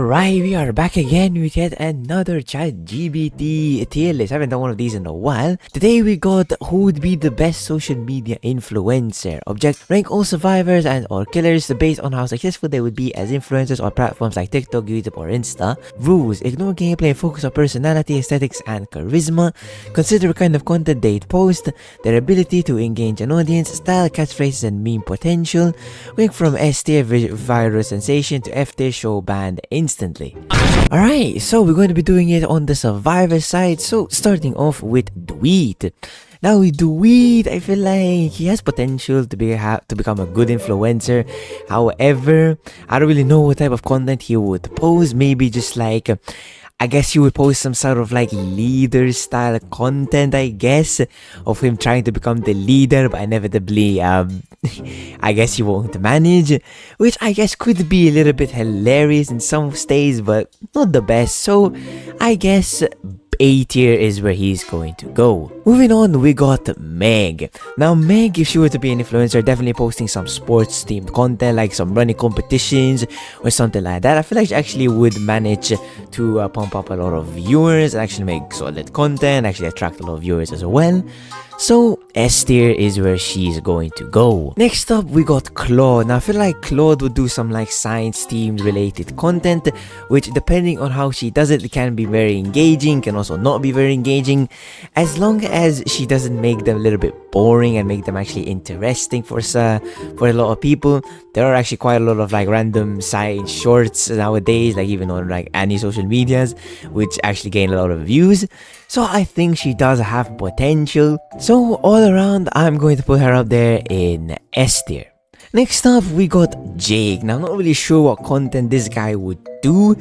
Alright, we are back again with yet another ChatGPT tier list. I haven't done one of these in a while. Today we got who would be the best social media influencer. Object: rank all survivors and or killers based on how successful they would be as influencers on platforms like TikTok, YouTube or Insta. Rules: ignore gameplay and focus on personality, aesthetics and charisma. Consider what kind of content they'd post, their ability to engage an audience, style, catchphrases and meme potential. Rank from S tier viral sensation to F tier show banned instantly. Alright, so we're going to be doing it on the survivor side. So starting off with Dweet. Now with Dweet, I feel like he has potential to become a good influencer. However, I don't really know what type of content he would post. Maybe just like, I guess he would post some sort of like leader style content, I guess, of him trying to become the leader, but inevitably, I guess he won't manage, which I guess could be a little bit hilarious in some stays, but not the best. So I guess A tier is where he's going to go. Moving on, we got Meg. Now Meg, if she were to be an influencer, definitely posting some sports themed content like some running competitions or something like that. I feel like she actually would manage to pump up a lot of viewers and actually make solid content, actually attract a lot of viewers as well. So S tier is where she's going to go. Next up, we got Claude. Now I feel like Claude would do some like science themed related content, which depending on how she does it can be very engaging, can also not be very engaging, as long as she doesn't make them a little bit boring and make them actually interesting for a lot of people. There are actually quite a lot of like random science shorts nowadays, like even on like any social medias, which actually gain a lot of views. So I think she does have potential. So all around, I'm going to put her up there in S tier. Next up, we got Jake. Now I'm not really sure what content this guy would do.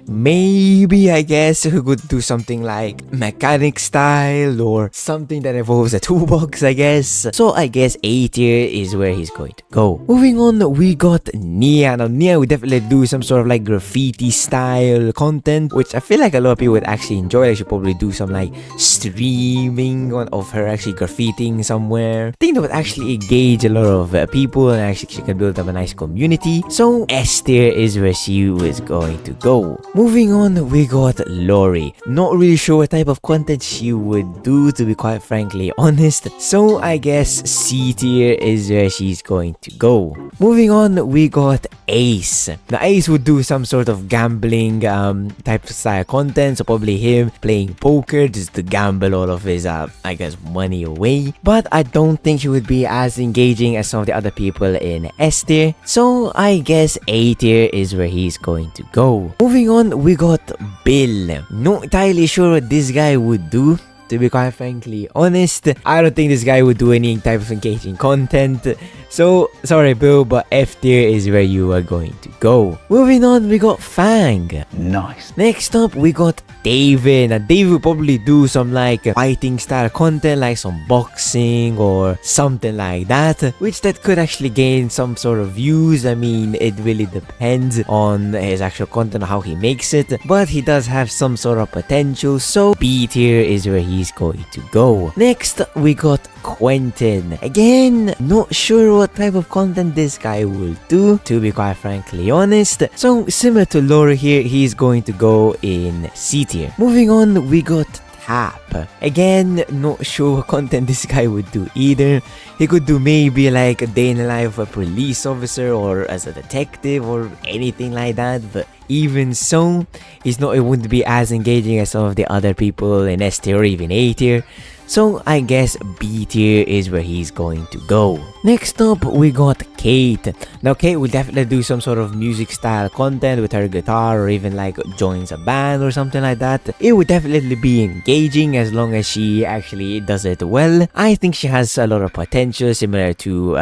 Maybe, I guess, he could do something like mechanic style or something that involves a toolbox, I guess. So I guess A tier is where he's going to go. Moving on, we got Nia. Now Nia would definitely do some sort of like graffiti style content, which I feel like a lot of people would actually enjoy. Like she'd probably do some like streaming of her actually graffitiing somewhere. I think that would actually engage a lot of people, and actually she can build up a nice community. So S tier is where she is going to go. Moving on, we got Lori. Not really sure what type of content she would do, to be quite frankly honest. So I guess C tier is where she's going to go. Moving on, we got Ace. Now Ace would do some sort of gambling type of style content. So probably him playing poker just to gamble all of his I guess money away. But I don't think he would be as engaging as some of the other people in S tier. So I guess A tier is where he's going to go. Moving on, we got Bill. Not entirely sure what this guy would do, to be quite frankly honest. I don't think this guy would do any type of engaging content. So, sorry Bill, but F tier is where you are going to go. Moving on, we got Fang. Nice. Next up, we got David. Now David will probably do some like fighting style content, like some boxing or something like that, which that could actually gain some sort of views. I mean, it really depends on his actual content, how he makes it, but he does have some sort of potential. So B tier is where he's going to go. Next, we got Quentin. Again, not sure what type of content this guy will do, to be quite frankly honest. So similar to Laura here, he's going to go in C tier. Moving on, we got Tap. Again, not sure what content this guy would do either. He could do maybe like a day in the life of a police officer or as a detective or anything like that, but even so, it wouldn't be as engaging as some of the other people in S tier or even A tier. So I guess B tier is where he's going to go. Next up, we got Kate. Now Kate will definitely do some sort of music style content with her guitar, or even like joins a band or something like that. It would definitely be engaging as long as she actually does it well. I think she has a lot of potential, similar to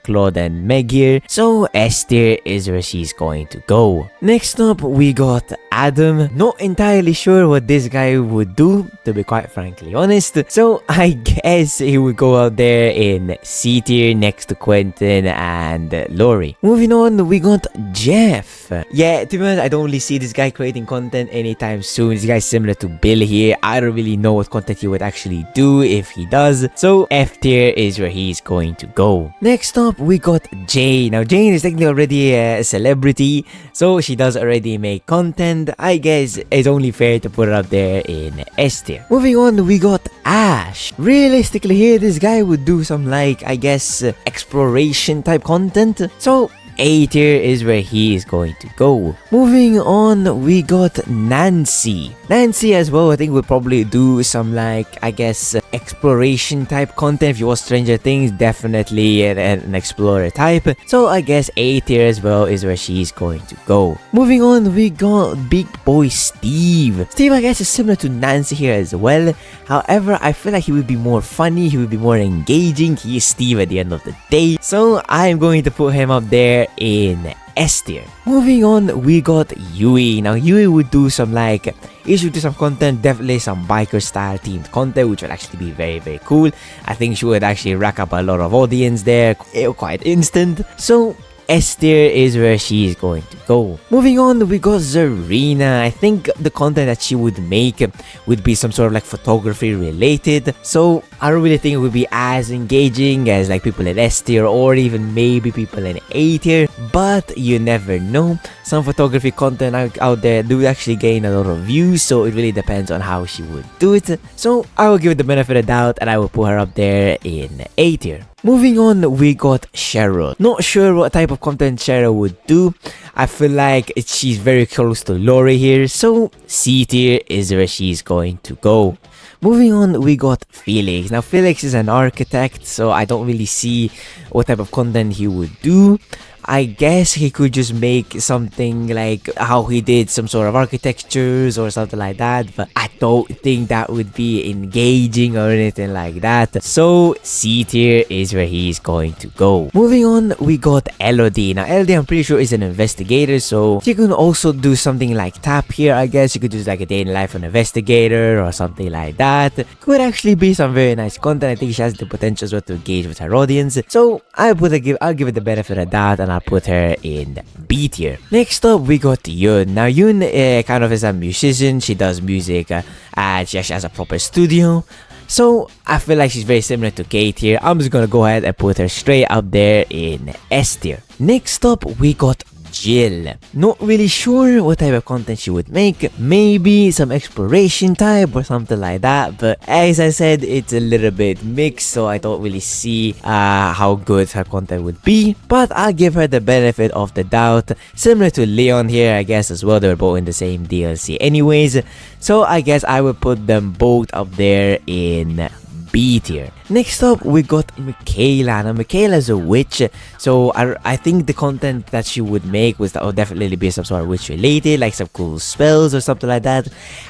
Claude and Meg here. So S tier is where she's going to go. Next up, we got Adam. Not entirely sure what this guy would do, to be quite frankly honest. So I guess he would go out there in C tier next to Quentin and Lori. Moving on, we got Jeff. Yeah, to be honest, I don't really see this guy creating content anytime soon. This guy's similar to Bill here. I don't really know what content he would actually do if he does. So F tier is where he's going to go. Next up, we got Jane. Now Jane is technically already a celebrity, so she does already make content. I guess it's only fair to put her up there in S tier. Moving on, we got Ash. Realistically here, this guy would do some like, I guess, exploration type content. So A tier is where he is going to go. Moving on, we got Nancy. Nancy as well, I think would probably do some like, I guess, exploration type content. If you watch Stranger Things, definitely an explorer type. So I guess A tier as well is where she's going to go. Moving on, we got Big Boy Steve. Steve, I guess, is similar to Nancy here as well. However, I feel like he would be more funny, he would be more engaging. He is Steve at the end of the day. So I'm going to put him up there in S tier. Moving on, we got Yui. Now Yui would do some like, he should do some content, definitely some biker style themed content, which would actually be very cool. I think she would actually rack up a lot of audience there quite instant. So S tier is where she is going to go. Moving on, we got Zarina. I think the content that she would make would be some sort of like photography related. So I don't really think it would be as engaging as like people in S tier or even maybe people in A tier. But you never know. Some photography content out there do actually gain a lot of views. So it really depends on how she would do it. So I will give it the benefit of the doubt and I will put her up there in A tier. Moving on, we got Cheryl. Not sure what type of content Cheryl would do. I feel like she's very close to Lori here, so C tier is where she's going to go. Moving on, we got Felix. Now Felix is an architect, so I don't really see what type of content he would do. I guess he could just make something like how he did some sort of architectures or something like that, but I don't think that would be engaging or anything like that. So C tier is where he's going to go. Moving on, we got Elodie. Now Elodie, I'm pretty sure, is an investigator, so she can also do something like Tap here. I guess you could do like a day in life of an investigator or something like that. Could actually be some very nice content. I think she has the potential as well to engage with her audience. So I'll give it the benefit of that and I'll put her in B tier. Next up, we got Yoon. Now Yoon kind of is a musician. She does music and she actually has a proper studio. So I feel like she's very similar to K tier. I'm just gonna go ahead and put her straight up there in S tier. Next up, we got Jill. Not really sure what type of content she would make. Maybe some exploration type or something like that. But as I said, it's a little bit mixed, so I don't really see how good her content would be. But I'll give her the benefit of the doubt. Similar to Leon here, I guess, as well. They were both in the same DLC anyways. So I guess I would put them both up there in B tier. Next up, we got Michaela. Now Michaela's a witch, so I think the content that she would make would definitely be some sort of witch related, like some cool spells or something like that.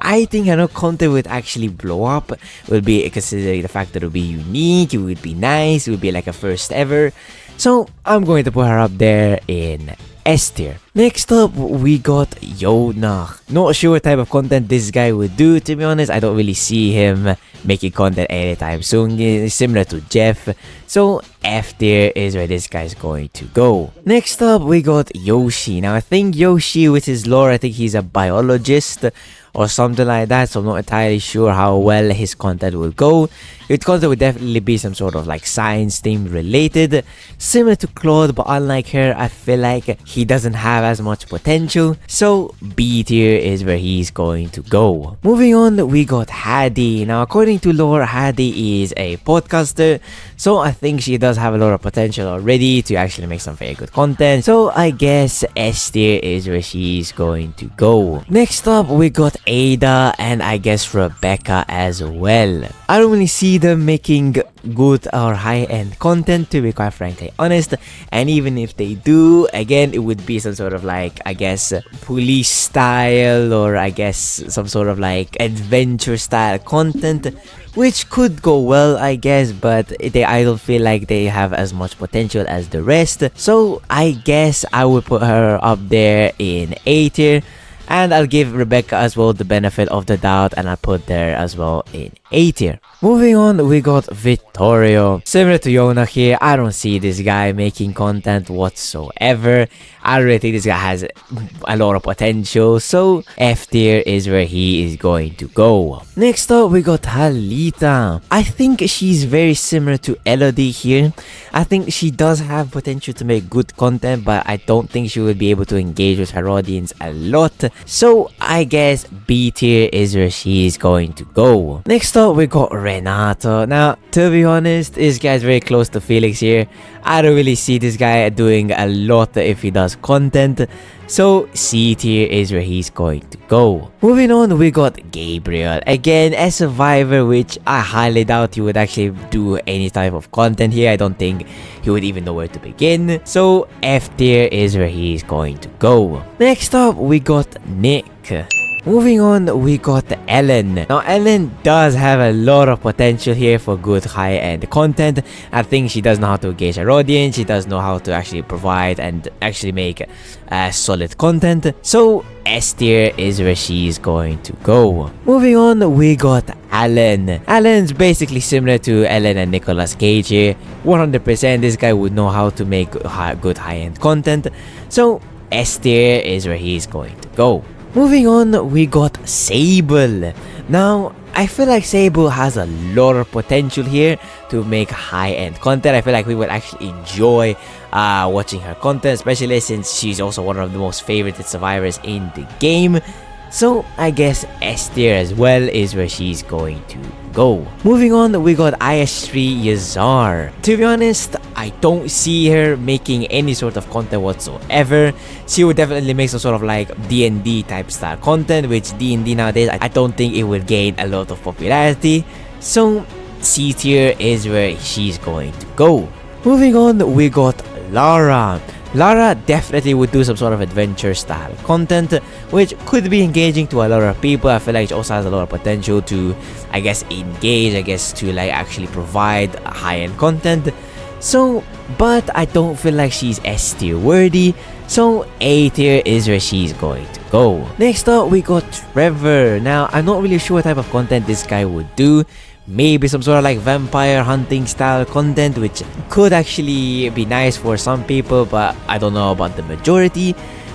I think her content would actually blow up. Would be considering the fact that it would be unique, it would be nice, it would be like a first ever. So I'm going to put her up there in S tier. Next up, we got Yonah. Not sure what type of content this guy would do, to be honest. I don't really see him making content anytime soon. He's similar to Jeff. So F tier is where this guy's going to go. Next up, we got Yoshi. Now I think Yoshi, with his lore, I think he's a biologist or something like that, so I'm not entirely sure how well his content will go. His content would definitely be some sort of like science theme related, similar to Claude, but unlike her, I feel like he doesn't have as much potential, so B tier is where he's going to go. Moving on, we got Hadi. Now according to lore, Hadi is a podcaster, so I think she does have a lot of potential already to actually make some very good content, so I guess S tier is where she's going to go. Next up, we got Ada and I guess Rebecca as well. I don't really see them making good or high-end content, to be quite frankly honest, and even if they do, again, it would be some sort of like, I guess, police style or I guess some sort of like adventure style content, which could go well, I guess, but I don't feel like they have as much potential as the rest. So I guess I would put her up there in A tier. And I'll give Rebecca as well the benefit of the doubt, and I'll put there as well in A tier. Moving on, we got Vittorio. Similar to Yona here, I don't see this guy making content whatsoever. I really think this guy has a lot of potential, so F tier is where he is going to go. Next up, we got Halita. I think she's very similar to Elodie here. I think she does have potential to make good content, but I don't think she would be able to engage with her audience a lot. So I guess B tier is where she is going to go. Next up, we got Renato. Now, to be honest, this guy's very close to Felix here. I don't really see this guy doing a lot if he does content. So C tier is where he's going to go. Moving on, we got Gabriel. Again, a survivor, which I highly doubt he would actually do any type of content here. I don't think he would even know where to begin. So F tier is where he's going to go. Next up, we got Nick. Moving on, we got Ellen. Now, Ellen does have a lot of potential here for good high-end content. I think she does know how to engage her audience. She does know how to actually provide and actually make solid content. So, S tier is where she's going to go. Moving on, we got Alan. Alan's basically similar to Ellen and Nicolas Cage here. 100% this guy would know how to make good high-end content. So, S tier is where he's going to go. Moving on, we got Sable. Now, I feel like Sable has a lot of potential here to make high-end content. I feel like we would actually enjoy watching her content, especially since she's also one of the most favorited survivors in the game. So, I guess S tier as well is where she's going to go. Moving on, we got IS3 Yazar. To be honest, I don't see her making any sort of content whatsoever. She would definitely make some sort of like D&D type style content, which D&D nowadays, I don't think it will gain a lot of popularity. So, C tier is where she's going to go. Moving on, we got Lara. Lara definitely would do some sort of adventure style content, which could be engaging to a lot of people. I feel like she also has a lot of potential to, I guess, engage, to like actually provide high-end content. So, but I don't feel like she's S tier worthy. So A tier is where she's going to go. Next up, we got Trevor. Now, I'm not really sure what type of content this guy would do. Maybe some sort of like vampire hunting style content, which could actually be nice for some people, but I don't know about the majority.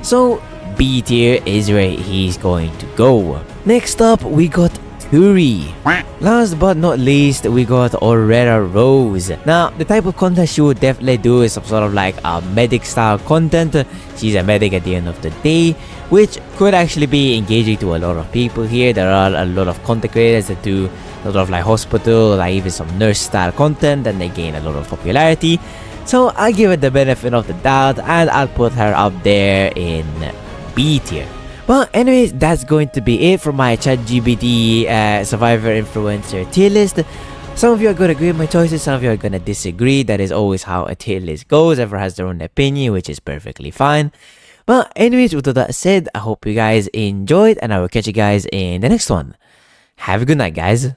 So B tier is where he's going to go. Next up, we got Turi. Last but not least, we got Aurora Rose. Now, the type of content she would definitely do is some sort of like a medic style content. She's a medic at the end of the day, which could actually be engaging to a lot of people here. There are a lot of content creators that do a lot of like hospital, like even some nurse style content, and they gain a lot of popularity. So I'll give it the benefit of the doubt, and I'll put her up there in B tier. Well, anyways, that's going to be it for my ChatGPT Survivor Influencer tier list. Some of you are going to agree with my choices, some of you are going to disagree. That is always how a tier list goes. Everyone has their own opinion, which is perfectly fine. But anyways, with all that said, I hope you guys enjoyed, and I will catch you guys in the next one. Have a good night, guys.